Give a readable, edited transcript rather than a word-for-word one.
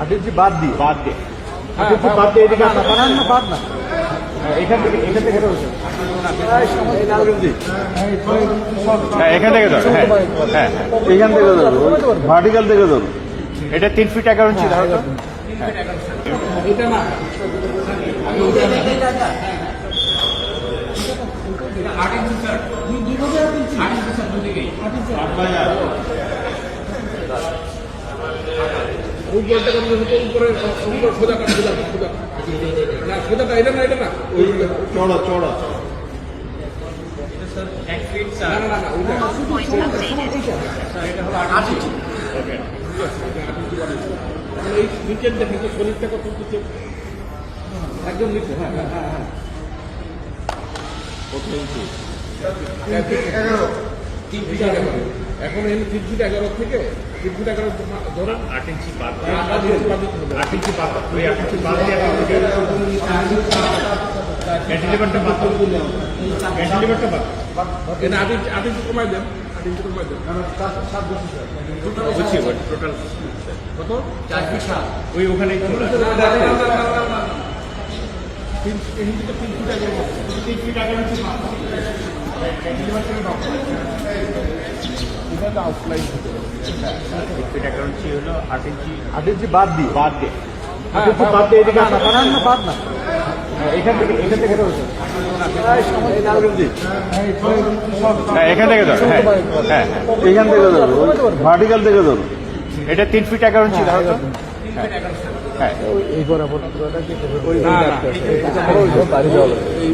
8 ইঞ্চি বাদ দিয়ে বাদ দিয়ে 8 ইঞ্চি বাদ দিয়ে এদিকে আসা বানান না বাদ না এখান থেকে রয়েছে এই লালগঞ্জি হ্যাঁ এখান থেকে ধরো হ্যাঁ হ্যাঁ এখান থেকে ধরো ভার্টিক্যাল থেকে ধরো এটা 3 ফিট 11 ইঞ্চি ধরো তো এটা না চড়া চড়া এই নিচের দেখেন তো শরীরটা কত নিচে একদম নিচে হ্যাঁ হ্যাঁ হ্যাঁ হ্যাঁ এখন এই 3 ফিট 11 থেকে 3 ফিট 11 ধরেন 8 ইঞ্চি বাদ 8 ইঞ্চি বাদ 8 ইঞ্চি বাদ ওই 8 ইঞ্চি বাদ দিয়ে ক্যান্টিলিভারটা বাদ ক্যান্টিলিভারটা বাদ এটা 8 ইঞ্চি কমাই দেন 8 ইঞ্চি কমাই দেন বুঝছি টোটাল কত 4 ফিট 7 ওই ওখানেই চলে আসে। 3 ফিট 11 3 ফিট 11 ইঞ্চি বাদ ক্যান্টিলিভারটা বাদ এটা আউটলাইন 3 ফিট 11 ইঞ্চি হলো 8 ইঞ্চি 8 ইঞ্চি বাদ দিয়ে বাদ দিয়ে 8 ইঞ্চি বাদ দিয়ে এদিকে আসা বানান না বাদ না এখান থেকে রয়েছে এই লালগঞ্জি হ্যাঁ এখান থেকে ধরো হ্যাঁ হ্যাঁ এখান থেকে ধরো ভার্টিক্যাল থেকে ধরো এটা 3 ফিট 11 ইঞ্চি ধরো তো হ্যাঁ এই করা পুরোটা কি ওই না না এটা বাড়ি যাওয়া এই